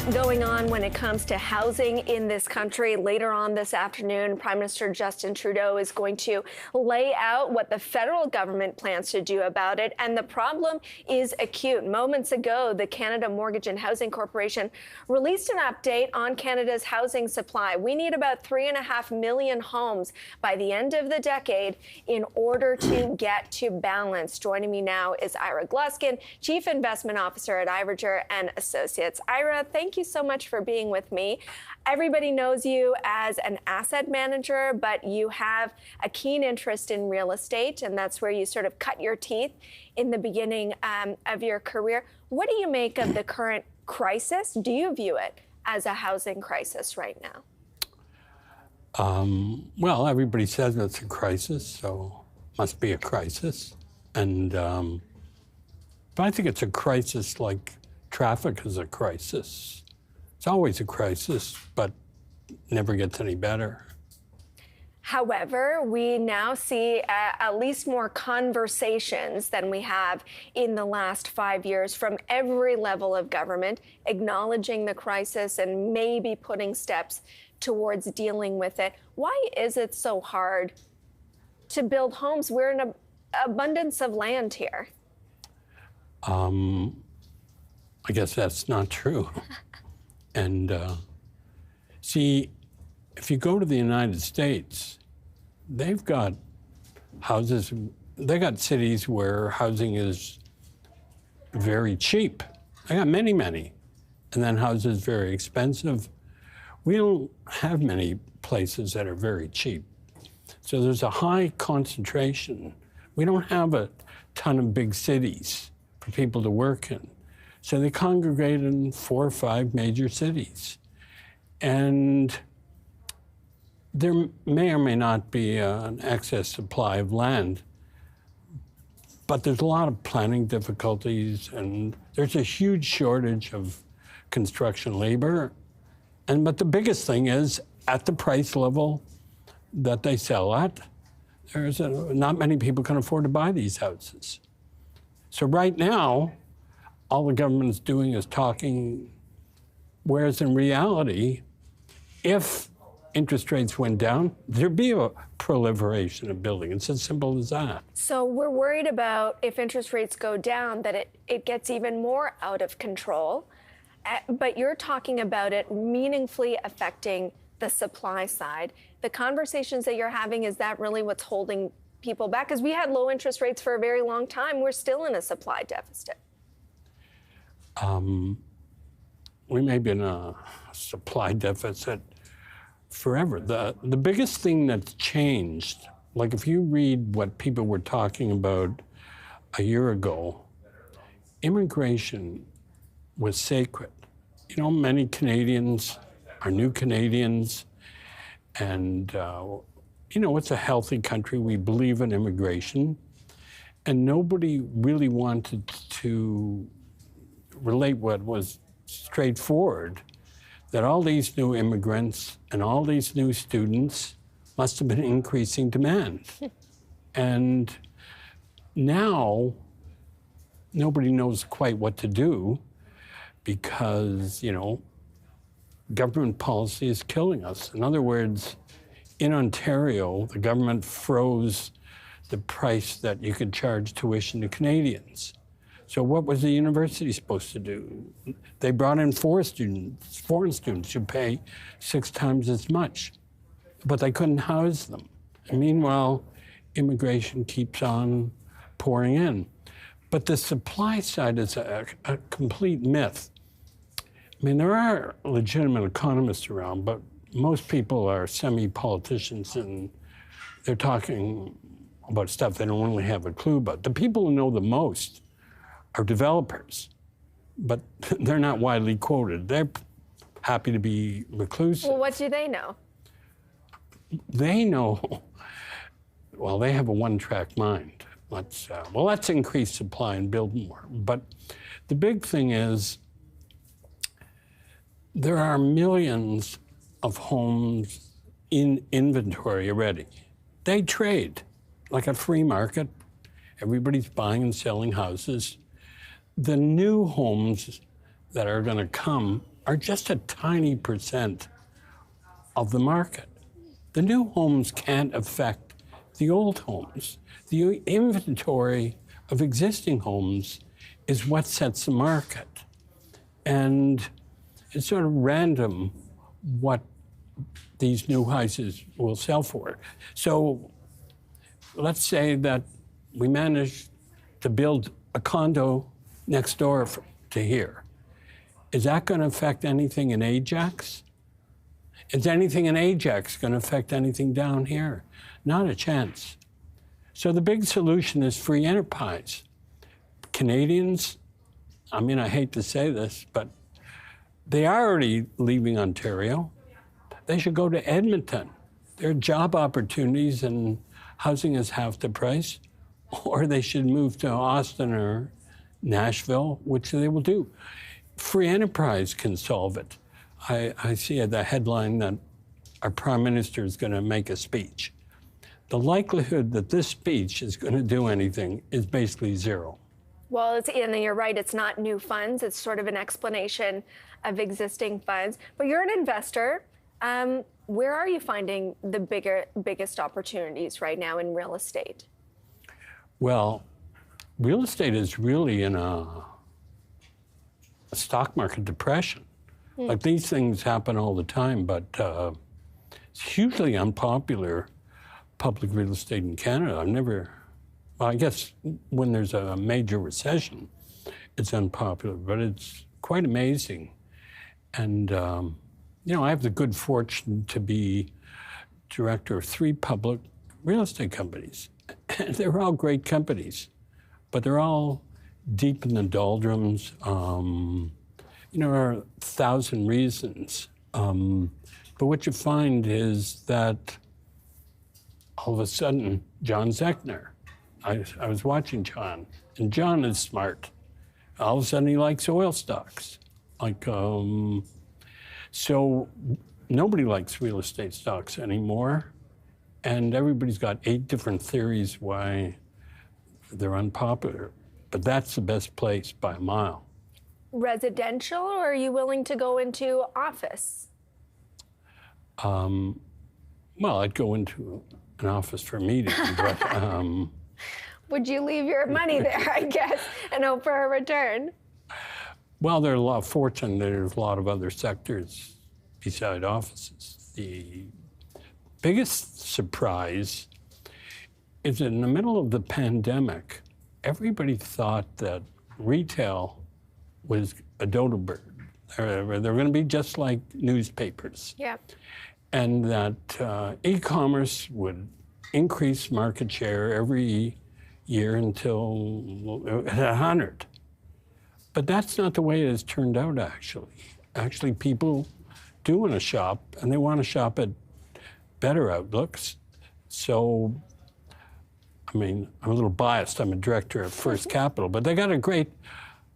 lot going on when it comes to housing in this country. Later on this afternoon, Prime Minister Justin Trudeau is going to lay out what the federal government plans to do about it. And the problem is acute. Moments ago, the Canada Mortgage and Housing Corporation released an update on Canada's housing supply. We need about 3.5 million homes by the end of the decade in order to get to balance. Joining me now is Ira Gluskin, Chief Investment Officer at Irager and Associates. Ira, thank you so much for being with me. Everybody knows you as an asset manager, but you have a keen interest in real estate, and that's where you sort of cut your teeth in the beginning of your career. What do you make of the current crisis? Do you view it as a housing crisis right now? Well, everybody says it's a crisis, so must be a crisis. And but I think it's a crisis like traffic is a crisis. It's always a crisis, but never gets any better. However, we now see at least more conversations than we have in the last 5 years from every level of government, acknowledging the crisis and maybe putting steps towards dealing with it. Why is it so hard to build homes? We're in an abundance of land here. I guess that's not true. And see, if you go to the United States, they've got houses, they got cities where housing is very cheap. They got many, many. And then houses very expensive. We don't have many places that are very cheap. So there's a high concentration. We don't have a ton of big cities for people to work in. So they congregate in 4 or 5 major cities. And there may or may not be an excess supply of land, but there's a lot of planning difficulties, and there's a huge shortage of construction labor. But the biggest thing is, at the price level that they sell at, not many people can afford to buy these houses. So right now, all the government's doing is talking, whereas in reality, if interest rates went down, there'd be a proliferation of building. It's as simple as that. So we're worried about if interest rates go down, that it gets even more out of control. But you're talking about it meaningfully affecting the supply side. The conversations that you're having, is that really what's holding people back? Because we had low interest rates for a very long time. We're still in a supply deficit. We may be in a supply deficit forever. The biggest thing that's changed, like if you read what people were talking about a year ago, immigration was sacred. You know, many Canadians are new Canadians, and you know, it's a healthy country. We believe in immigration, and nobody really wanted to relate what was straightforward, that all these new immigrants and all these new students must have been increasing demand. And now nobody knows quite what to do because, you know, government policy is killing us. In other words, in Ontario, the government froze the price that you could charge tuition to Canadians. So what was the university supposed to do? They brought in foreign students who pay 6 times as much, but they couldn't house them. And meanwhile, immigration keeps on pouring in. But the supply side is a complete myth. I mean, there are legitimate economists around, but most people are semi-politicians, and they're talking about stuff they don't really have a clue about. The people who know the most are developers, but they're not widely quoted. They're happy to be reclusive. Well, what do they know? They know, well, they have a one-track mind. Let's increase supply and build more. But the big thing is, there are millions of homes in inventory already. They trade like a free market. Everybody's buying and selling houses. The new homes that are going to come are just a tiny percent of the market. The new homes can't affect the old homes. The inventory of existing homes is what sets the market. And it's sort of random what these new houses will sell for. So let's say that we manage to build a condo next door to here. Is that going to affect anything in Ajax? Is anything in Ajax going to affect anything down here? Not a chance. So the big solution is free enterprise. Canadians, I mean, I hate to say this, but they are already leaving Ontario. They should go to Edmonton. There are job opportunities and housing is half the price. Or they should move to Austin or Nashville, which they will do. Free enterprise can solve it. I see the headline that our Prime Minister is going to make a speech. The likelihood that this speech is going to do anything is basically zero. Well, and you're right, it's not new funds. It's sort of an explanation of existing funds. But you're an investor. Where are you finding the biggest opportunities right now in real estate? Well, real estate is really in a stock market depression. Like these things happen all the time, but it's hugely unpopular, public real estate in Canada. Well, I guess when there's a major recession, it's unpopular, but it's quite amazing. And, I have the good fortune to be director of 3 public real estate companies. And they're all great companies, but they're all deep in the doldrums. There are 1,000 reasons. But what you find is that all of a sudden, John Zechner, I was watching John, and John is smart. All of a sudden, he likes oil stocks. So nobody likes real estate stocks anymore. And everybody's got 8 different theories why they're unpopular. But that's the best place by a mile. Residential, or are you willing to go into office? Well, I'd go into an office for a meeting, but... Would you leave your money there, I guess, and hope for a return? Well, there's a lot of fortune. There's a lot of other sectors beside offices. The biggest surprise is that in the middle of the pandemic, everybody thought that retail was a dodo bird. They're going to be just like newspapers. Yeah. And that e-commerce would increase market share every year until 100. But that's not the way it has turned out, actually. Actually, people do want to shop, and they want to shop at better outlooks. So, I mean, I'm a little biased. I'm a director at First Capital, but they got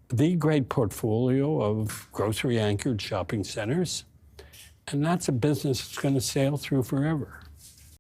the great portfolio of grocery-anchored shopping centers, and that's a business that's going to sail through forever.